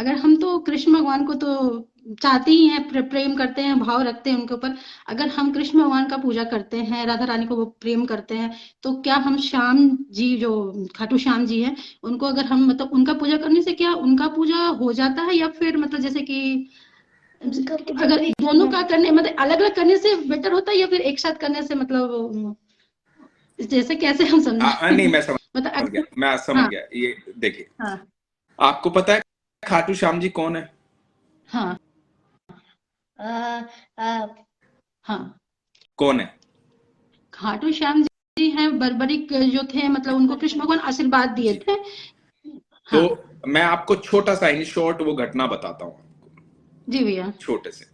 अगर हम तो कृष्ण भगवान को तो चाहते ही हैं, प्रेम करते हैं, भाव रखते हैं उनके ऊपर। अगर हम कृष्ण भगवान का पूजा करते हैं, राधा रानी को वो प्रेम करते हैं, तो क्या हम श्याम जी जो खाटू श्याम जी हैं, उनको अगर हम मतलब उनका पूजा करने से क्या उनका पूजा हो जाता है, या फिर मतलब जैसे कि अगर दोनों का करने मतलब अलग अलग करने से बेटर होता है, या फिर एक साथ करने से मतलब जैसे कैसे हम नहीं, समझे मैं समझ मतलब गया, अगर। मैं समझ हाँ गया। ये देखिए, हाँ आपको पता है खाटू श्याम जी कौन है? हाँ अ, अ, हाँ कौन है? खाटू श्याम जी हैं, बर्बरिक जो थे, मतलब उनको कृष्ण भगवान आशीर्वाद दिए जी, थे। तो हाँ मैं आपको छोटा सा इन शॉर्ट वो घटना बताता हूँ आपको, जी भैया। छोटे से।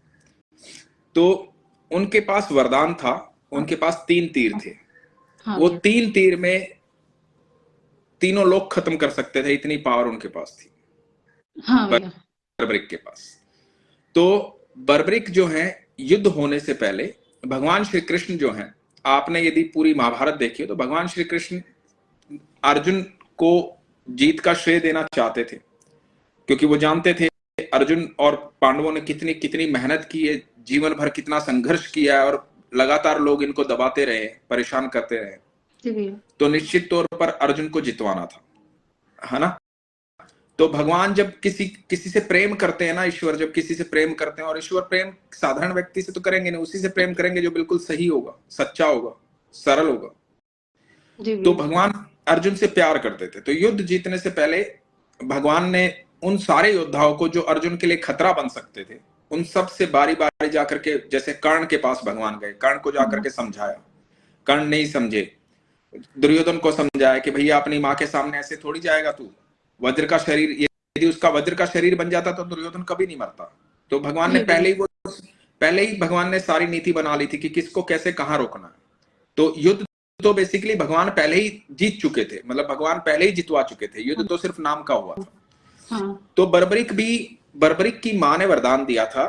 तो उनके पास वरदान था, हाँ उनके पास 3 तीर थे। हाँ वो भैया। 3 तीर में तीनों लोग खत्म कर सकते थे, इतनी पावर उनके पास थी हाँ भैया। बर्बरिक के पास। तो बर्बरिक जो है, युद्ध होने से पहले भगवान श्री कृष्ण जो हैं, आपने यदि पूरी महाभारत देखी हो तो भगवान श्री कृष्ण अर्जुन को जीत का श्रेय देना चाहते थे, क्योंकि वो जानते थे अर्जुन और पांडवों ने कितनी कितनी मेहनत की है, जीवन भर कितना संघर्ष किया है, और लगातार लोग इनको दबाते रहे, परेशान करते रहे। जी भैया। तो निश्चित तौर पर अर्जुन को जितवाना था, है ना? तो भगवान जब किसी किसी से प्रेम करते हैं ना, ईश्वर जब किसी से प्रेम करते हैं, और ईश्वर प्रेम साधारण व्यक्ति से तो करेंगे नहीं, उसी से प्रेम करेंगे जो बिल्कुल सही होगा, सच्चा होगा, सरल होगा। जी तो भैया। भगवान अर्जुन से प्यार करते थे, तो युद्ध जीतने से पहले भगवान ने उन सारे योद्धाओं को जो अर्जुन के लिए खतरा बन सकते थे, उन सब से बारी बारी जाकर के, जैसे कर्ण के पास भगवान गए, कर्ण को जाकर हाँ के समझाया, कर्ण नहीं समझे। दुर्योधन को समझाया कि भैया अपनी माँ के सामने ऐसे थोड़ी जाएगा तू, वज्र का शरीर, यदि उसका वज्र का शरीर बन जाता तो दुर्योधन कभी नहीं मरता। तो भगवान ने जी भैया। पहले ही भगवान ने सारी नीति बना ली थी कि किसको कैसे कहां रोकना है। तो युद्ध तो बेसिकली भगवान पहले ही जीत चुके थे, मतलब भगवान पहले ही जितवा चुके थे, युद्ध तो सिर्फ नाम का हुआ था। हाँ तो बर्बरिक की माँ ने वरदान दिया था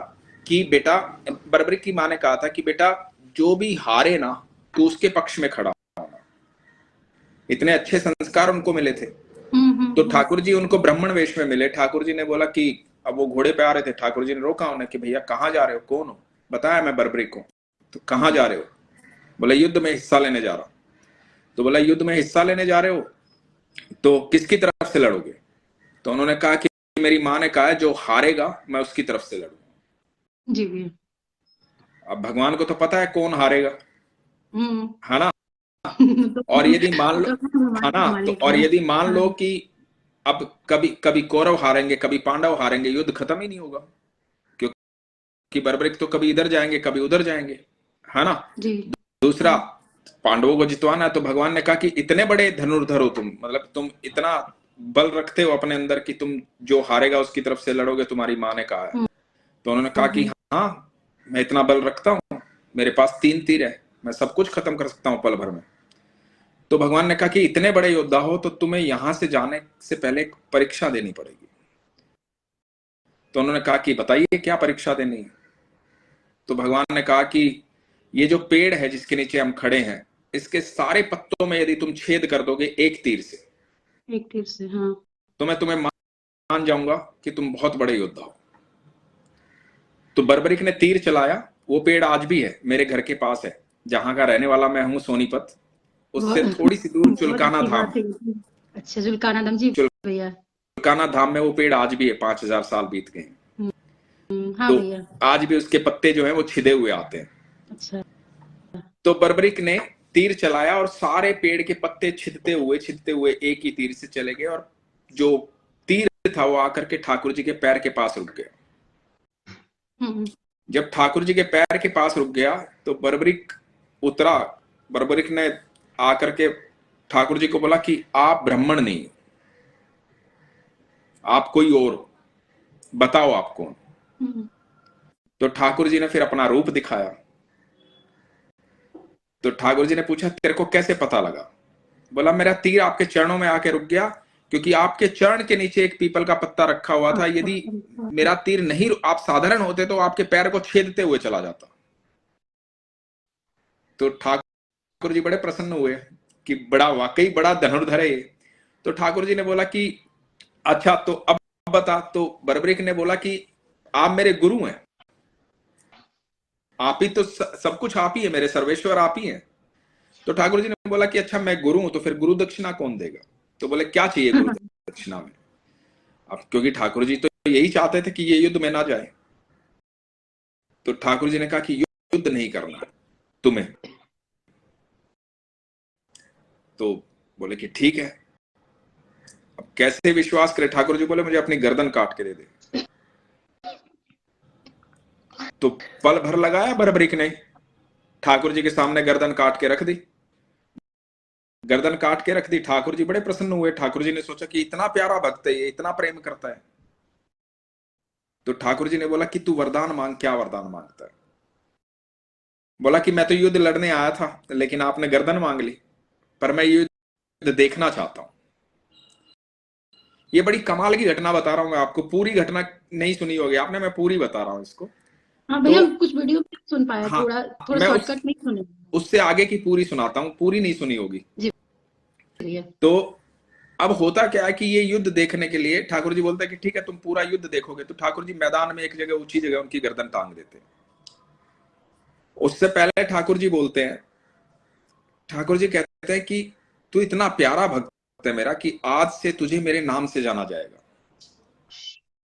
कि बेटा, बर्बरिक की माँ ने कहा था कि बेटा जो भी हारे ना, तो उसके पक्ष में खड़ा होना। इतने अच्छे संस्कार उनको मिले थे। तो हम्म। ठाकुर जी उनको ब्राह्मण वेश में मिले। ठाकुर जी ने बोला कि, अब वो घोड़े पे आ रहे थे, ठाकुर जी ने रोका उन्हें कि भैया कहाँ जा रहे हो, कौन हो? बताया मैं बर्बरिक हूँ। तो कहाँ जा रहे हो? बोला युद्ध में हिस्सा लेने जा रहा हूं। तो बोला युद्ध में हिस्सा लेने जा रहे हो तो किसकी तरफ से लड़ोगे? तो उन्होंने कहा कि मेरी माँ ने कहा है जो हारेगा मैं उसकी तरफ से लड़ूंगा। जी भैया। अब भगवान को तो पता है कौन हारेगा, हम्म। है ना? तो और यदि मान वो लो, तो है हमारे ना, तो मालिक और हैं। यदि मान हाँ लो कि अब कभी कभी कौरव हारेंगे, कभी पांडव हारेंगे, युद्ध खत्म ही नहीं होगा, क्योंकि बर्बरिक तो कभी इधर जाएंगे कभी उधर जाएंगे, है ना? जी। दूसरा, पांडवों को जितवाना है, तो भगवान ने कहा कि इतने बड़े धनुर्धर हो तुम, मतलब तुम इतना बल रखते हो अपने अंदर कि तुम जो हारेगा उसकी तरफ से लड़ोगे, तुम्हारी माँ ने कहा है। हम्म तो उन्होंने कहा कि हम्म। हाँ, मैं इतना बल रखता हूँ, मेरे पास 3 तीर है, मैं सब कुछ खत्म कर सकता हूँ पल भर में। तो भगवान ने कहा कि इतने बड़े योद्धा हो तो तुम्हें यहां से जाने से पहले एक परीक्षा देनी पड़ेगी। तो उन्होंने कहा कि बताइए क्या परीक्षा देनी है? तो भगवान ने कहा कि ये जो पेड़ है जिसके नीचे हम खड़े हैं, इसके सारे पत्तों में यदि तुम छेद कर दोगे एक तीर से, एक तीर से हाँ। तो मैं तुम्हें मान जाऊंगा कि तुम बहुत बड़े योद्धा हो। तो बर्बरिक ने तीर चलाया। वो पेड़ आज भी है, मेरे घर के पास है, जहां का रहने वाला मैं हूं, सोनीपत। बहुत उससे थोड़ी सी दूर बहुत चुलकाना अच्छी धाम बात है। है ये तो। अच्छा जुल्कानादम जी भैया। चुलकाना धाम में वो पेड़ आज भी है, 5,000 साल बीत गए। हाँ तो भैया। आज भी उसके पत्ते जो हैं वो छिदे हुए आते हैं। अच्छा। तो बर्बरिक ने तीर चलाया और सारे पेड़ के पत्ते छिदते हुए एक ही तीर से चले गए, और जो तीर था वो आकर के ठाकुर जी के पैर के पास रुक गया। हम्म। जब ठाकुर जी के पैर के पास रुक गया तो बर्बरिक उतरा। बर्बरिक ने आकर के ठाकुर जी को बोला कि आप ब्राह्मण नहीं, आप कोई और हो, बताओ आप कौन? हम्म। तो ठाकुर जी ने फिर अपना रूप दिखाया। तो ठाकुर जी ने पूछा तेरे को कैसे पता लगा? बोला मेरा तीर आपके चरणों में आके रुक गया, क्योंकि आपके चरण के नीचे एक पीपल का पत्ता रखा हुआ था। यदि मेरा तीर नहीं, आप साधारण होते तो आपके पैर को छेदते हुए चला जाता। तो ठाकुर जी बड़े प्रसन्न हुए कि बड़ा, वाकई बड़ा धनुर्धर है ये। तो ठाकुर जी ने बोला कि अच्छा, तो अब बता। तो बर्बरिक ने बोला कि आप मेरे गुरु हैं, आप ही तो सब कुछ आप ही है, मेरे सर्वेश्वर आप ही हैं। तो ठाकुर जी ने बोला कि अच्छा मैं गुरु हूं तो फिर गुरु दक्षिणा कौन देगा? तो बोले क्या चाहिए गुरु दक्षिणा में? अब क्योंकि ठाकुर जी तो यही चाहते थे कि ये युद्ध में ना जाए, तो ठाकुर जी ने कहा कि युद्ध नहीं करना तुम्हें। तो बोले कि ठीक है। अब कैसे विश्वास करे? ठाकुर जी बोले मुझे अपनी गर्दन काट के दे दे। तो पल भर लगाया बर्बरिक ने, ठाकुर जी के सामने गर्दन काट के रख दी। गर्दन काट के रख दी। ठाकुर जी बड़े प्रसन्न हुए। ठाकुर जी ने सोचा कि इतना प्यारा भक्त है, ये इतना प्रेम करता है। तो ठाकुर जी ने बोला कि तू वरदान मांग। क्या वरदान मांगता है? बोला कि मैं तो युद्ध लड़ने आया था, लेकिन आपने गर्दन मांग ली, पर मैं युद्ध देखना चाहता हूं। ये बड़ी कमाल की घटना बता रहा हूं मैं आपको, पूरी घटना नहीं सुनी होगी आपने, मैं पूरी बता रहा हूं इसको। हाँ तो भैया, कुछ वीडियो में सुन पाया, हाँ, थोड़ा थोड़ा मैं शॉर्टकट में सुने। उससे आगे की पूरी सुनाता हूं, पूरी नहीं सुनी होगी। जी भैया। तो अब होता क्या है कि ये युद्ध देखने के लिए ठाकुर जी बोलते हैं कि ठीक है तुम पूरा युद्ध देखोगे। तो ठाकुर जी मैदान में एक जगह, ऊंची जगह उनकी गर्दन टांग देते हैं। उससे पहले ठाकुर जी बोलते हैं, ठाकुर जी कहते हैं कि तू इतना प्यारा भक्त है मेरा कि आज से तुझे मेरे नाम से जाना जाएगा,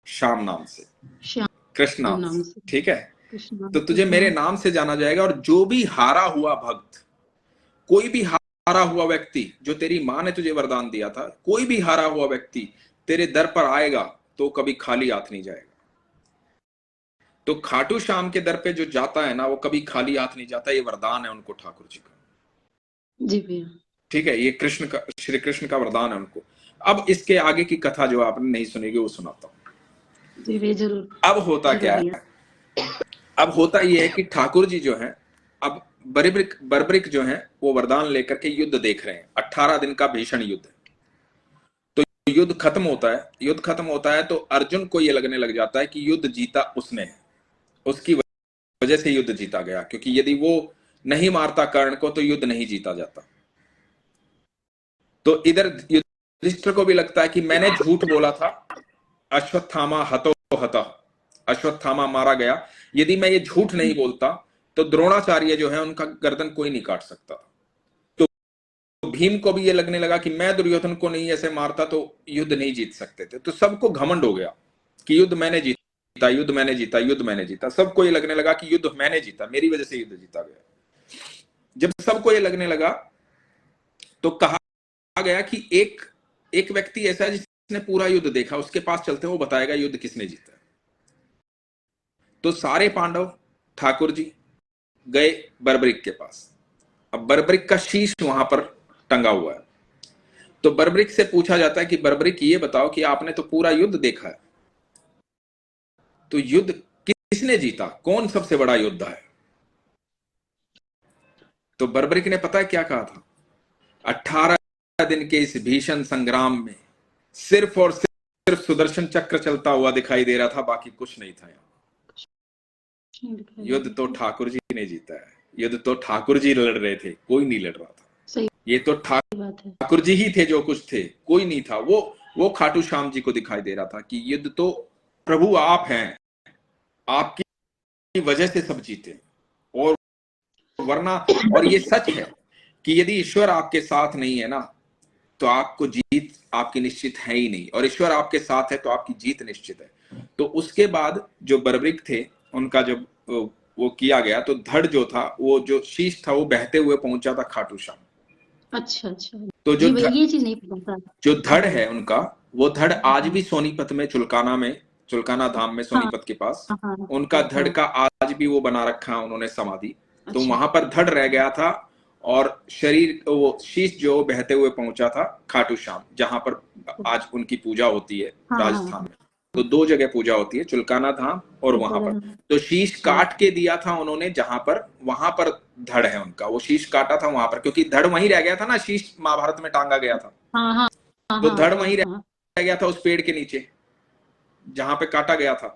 श्याम नाम से, श्याम कृष्ण नाम नाम से, से। ठीक है? कृष्ण नाम तो से, तुझे मेरे हाँ। नाम से जाना जाएगा। और जो भी हारा हुआ भक्त, कोई भी हारा हुआ व्यक्ति, जो तेरी मां ने तुझे वरदान दिया था, कोई भी हारा हुआ व्यक्ति तेरे दर पर आएगा तो कभी खाली हाथ नहीं जाएगा। तो खाटू श्याम के दर पे जो जाता है ना, वो कभी खाली हाथ नहीं जाता। ये वरदान है उनको ठाकुर जी का, जी भैया। ठीक है? ये कृष्ण का, श्री कृष्ण का वरदान है उनको। अब इसके आगे की कथा जो आपने नहीं सुनेगी वो सुनाता हूं। जी भैया, जरूर। अब होता जरूर क्या भैया। है, अब होता ये है कि ठाकुर जी जो है, अब बर्बरिक जो है वो वरदान लेकर के युद्ध देख रहे हैं। 18 दिन का भीषण युद्ध। तो युद्ध खत्म होता है, युद्ध खत्म होता है तो अर्जुन को ये लगने लग जाता है कि युद्ध जीता उसने है, उसकी वजह से युद्ध जीता गया। क्योंकि यदि वो नहीं मारता कर्ण को तो युद्ध नहीं जीता जाता। तो इधर युधिष्ठिर को भी लगता है कि मैंने झूठ बोला था, अश्वत्थामा हतो हतः, अश्वत्थामा मारा गया। यदि मैं ये झूठ नहीं बोलता तो द्रोणाचार्य जो है उनका गर्दन कोई नहीं काट सकता। तो भीम को भी ये लगने लगा कि मैं दुर्योधन को नहीं ऐसे मारता तो युद्ध नहीं जीत सकते थे। तो सबको घमंड हो गया कि युद्ध मैंने जीता, युद्ध मैंने जीता, युद्ध मैंने जीता। सबको ये लगने लगा कि युद्ध मैंने जीता, मेरी वजह से युद्ध जीता गया। जब सबको ये लगने लगा तो कहा गया कि एक एक व्यक्ति ऐसा है जिसने पूरा युद्ध देखा, उसके पास चलते हैं, वो बताएगा युद्ध किसने जीता। तो सारे पांडव ठाकुर जी गए बर्बरिक के पास। अब बर्बरिक का शीश वहां पर टंगा हुआ है। तो बर्बरिक से पूछा जाता है कि बर्बरिक ये बताओ कि आपने तो पूरा युद्ध देखा है, तो युद्ध किसने जीता, कौन सबसे बड़ा योद्धा है? तो बर्बरिक ने पता है क्या कहा था? 18 दिन के इस भीषण संग्राम में सिर्फ और सिर्फ सुदर्शन चक्र चलता हुआ दिखाई दे रहा था, बाकी कुछ नहीं था। युद्ध तो ठाकुर जी ने जीता है, युद्ध तो ठाकुर जी लड़ रहे थे, कोई नहीं लड़ रहा था। सही ये तो बात है। ठाकुर जी ही थे, जो कुछ थे, कोई नहीं था। वो खाटू श्याम जी को दिखाई दे रहा था कि युद्ध तो प्रभु आप हैं, आपकी वजह से सब जीते। और वरना, और ये सच है कि यदि ईश्वर आपके साथ नहीं है ना, तो आपको जीत आपकी निश्चित है ही नहीं। और ईश्वर आपके साथ है तो आपकी जीत निश्चित है। तो उसके बाद जो बर्बरिक थे, उनका जब वो किया गया तो धड़ जो था, वो जो शीश था, वो बहते हुए पहुंचा था खाटू श्याम। अच्छा अच्छा। तो जी भैया, ये चीज नहीं पता था। जो धड़ जी। है उनका, वो धड़ आज हाँ भी सोनीपत में, चुलकाना धाम में, हाँ सोनीपत के पास हाँ उनका हाँ धड़ हाँ। का आज भी वो बना रखा है उन्होंने समाधि। तो अच्छा। वहां पर धड़ रह गया था और शरीर, वो शीश जो बहते हुए पहुंचा था खाटू श्याम, जहां पर आज उनकी पूजा होती है हाँ हाँ राजस्थान हाँ। में। तो 2 जगह पूजा होती है, चुलकाना धाम और वहां पर। तो शीश काट के दिया था उन्होंने जहां पर, वहां पर धड़ है उनका, वो शीश काटा था वहां पर, क्योंकि धड़ वहीं रह गया था ना, शीश महाभारत में टांगा गया था। हाँ हाँ तो हाँ धड़ हाँ वहीं हाँ। रह गया था उस पेड़ के नीचे जहां पे काटा गया था।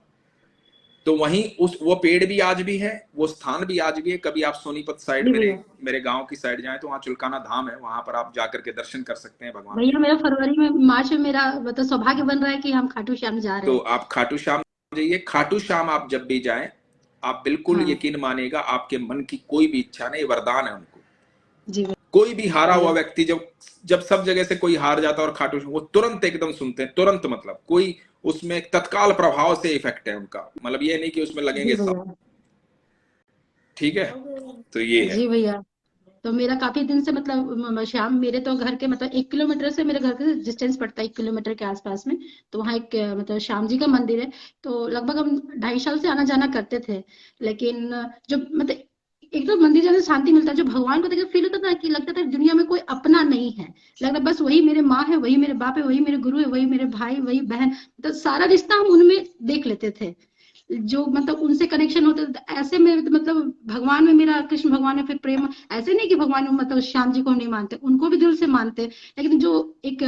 तो वहीं उस वो पेड़ भी आज भी है, वो स्थान भी आज भी है। कभी आप सोनीपत साइड जी मेरे भैया। मेरे गांव की साइड जाएं तो वहाँ चुलकाना धाम है, वहां पर आप जाकर के दर्शन कर सकते हैं भगवान के। भैया मेरा फरवरी में, मार्च में मेरा मतलब सौभाग्य बन रहा है कि हम खाटू श्याम जा रहे तो हैं। आप खाटू श्याम जाइए। खाटू श्याम आप जब भी जाएं, आप बिल्कुल हाँ। यकीन मानिएगा, आपके मन की कोई भी इच्छा नहीं, वरदान है उनको। जी कोई भी हारा हुआ भैया। व्यक्ति, जब जब सब जगह से कोई हार जाता है और खाटू श्याम, वो तुरंत एकदम सुनते हैं, तुरंत, मतलब कोई उसमें तत्काल प्रभाव से इफेक्ट है उनका, मतलब ये नहीं कि उसमें जी लगेंगे सब। भैया। ठीक है, तो ये है। जी भैया। तो मेरा काफी दिन से मतलब श्याम, मेरे तो घर के मतलब 1 किलोमीटर से, मेरे घर के डिस्टेंस पड़ता है 1 किलोमीटर के आसपास में। तो वहाँ एक मतलब श्याम जी का मंदिर है। तो लगभग हम 2.5 साल से आना जाना करते थे। लेकिन जो मतलब एक तो मंदिर जाने से शांति मिलता है, जो भगवान को देख फील होता था कि लगता था दुनिया में कोई अपना नहीं है। लगता बस वही मेरे माँ है, वही मेरे बाप है, वही मेरे गुरु है, वही मेरे भाई, वही बहन। तो सारा रिश्ता हम उनमें देख लेते थे। जो मतलब उनसे कनेक्शन होते थे, ऐसे में मतलब भगवान में मेरा, कृष्ण भगवान में फिर प्रेम। ऐसे नहीं कि भगवान में मतलब श्याम जी को हम नहीं मानते, उनको भी दिल से मानते। लेकिन जो एक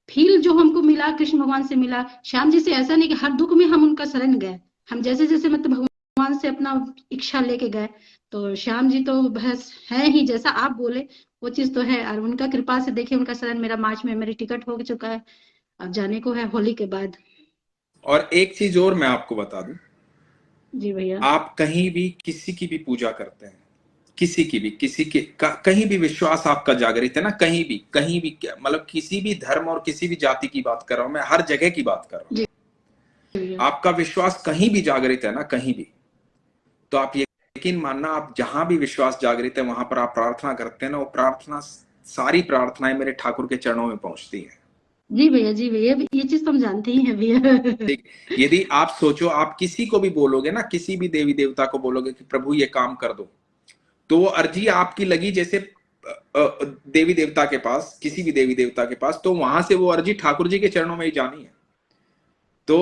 फील जो हमको मिला कृष्ण भगवान से मिला, श्याम जी से, ऐसा नहीं कि हर दुख में हम उनका शरण गए। हम जैसे जैसे मतलब भगवान से अपना इच्छा लेके गए। तो श्याम जी तो बस है ही, जैसा आप बोले वो चीज तो है। और उनका कृपा से देखिए, उनका शरण मेरा मार्च में मेरी टिकट हो चुका है। अब जाने को है होली के बाद। और एक चीज और मैं आपको बता दूं, जी भैया। आप कहीं भी किसी की भी पूजा करते हैं, किसी की भी, किसी के कहीं भी विश्वास आपका जागृत है ना, कहीं भी क्या मतलब, किसी भी धर्म और किसी भी जाति की बात कर रहा हूं मैं, हर जगह की बात कर रहा हूं। जी भैया। आपका विश्वास कहीं भी जागृत है ना, कहीं भी, तो आप यकीन मानना, आप जहां भी विश्वास जागृत है वहां पर आप प्रार्थना करते हैं ना, वो प्रार्थना, सारी प्रार्थनाएं मेरे ठाकुर के चरणों में पहुंचती हैं। जी भैया। जी भैया, ये चीज तो हम जानते ही हैं भैया। ठीक। यदि आप सोचो, आप किसी को भी बोलोगे ना, किसी भी देवी देवता को बोलोगे कि प्रभु ये काम कर दो, तो वो अर्जी आपकी लगी जैसे देवी देवता के पास, किसी भी देवी देवता के पास, तो वहां से वो अर्जी ठाकुर जी के चरणों में ही जानी है। तो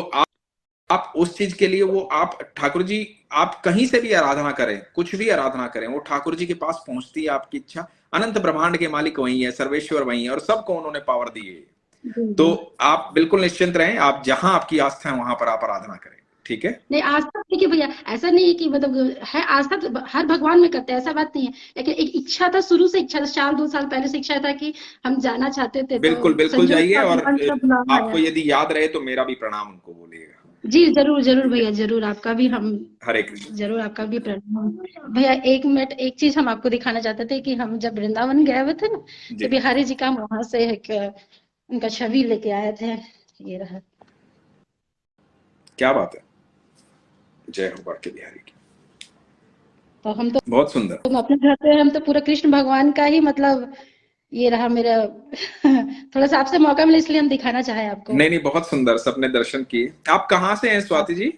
आप उस चीज के लिए, वो आप ठाकुर जी, आप कहीं से भी आराधना करें, कुछ भी आराधना करें, वो ठाकुर जी के पास पहुंचती है आपकी इच्छा। अनंत ब्रह्मांड के मालिक वही है, सर्वेश्वर वही है, और सबको उन्होंने पावर दी है। जी तो जी। आप बिल्कुल निश्चिंत रहें, आप जहां आपकी आस्था है वहां पर आप आराधना करें। ठीक है। नहीं, आस्था देखिए भैया, ऐसा नहीं है कि मतलब है आस्था तो हर भगवान में करते हैं, ऐसा बात नहीं है। लेकिन एक इच्छा था, शुरू से इच्छा था, 4-2 साल पहले से इच्छा था कि हम जाना चाहते थे। तो बिल्कुल बिल्कुल संजोग जाइए, का और भगवान का बुलावा आपको आया। यदि याद रहे तो मेरा भी प्रणाम उनको बोलिएगा। जी जरूर जरूर ठीक है। भैया, जरूर आपका भी हम, हरे कृष्ण। जरूर आपका भी प्रणाम। भैया 1 मिनट, एक चीज हम आपको दिखाना चाहते थे कि हम जब वृंदावन गए हुए थे ना, तो जी। बिहारी जी का हम वहां से एक उनका छवि लेके आए थे। ये रहा। क्या बात है। जय हो बाके बिहारी की। तो हम तो, बहुत सुंदर। तुम अपने घर पे, हम तो पूरा कृष्ण भगवान का ही मतलब, ये रहा मेरा। थोड़ा सा आपसे मौका मिला इसलिए हम दिखाना चाहे आपको। नहीं नहीं, बहुत सुंदर, सबने दर्शन किए। आप कहाँ से हैं स्वाति जी?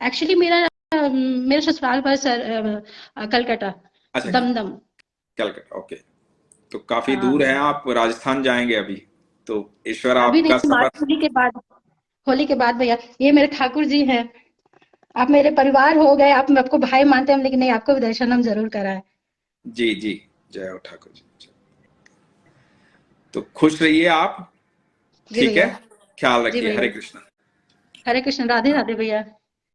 एक्चुअली मेरा मेरा ससुराल पर सर कलकत्ता, अच्छा, दमदम। कलकत्ता, ओके। तो काफी दूर है, हाँ। आप राजस्थान जाएंगे अभी, तो ईश्वर अभी आपका नहीं, मार्च, सफर। होली के बाद। होली के बाद भैया। ये मेरे ठाकुर जी हैं। आप मेरे परिवार हो गए, आप आपको भाई मानते हैं हम, लेकिन नहीं, आपको भी दर्शन हम जरूर कराएं। जी जी। जय हो ठाकुर जी। तो खुश रहिए आप। जी ठीक है, भैया। ख्याल जी रखिए। भैया। हरे कृष्ण। हरे कृष्ण, राधे राधे भैया।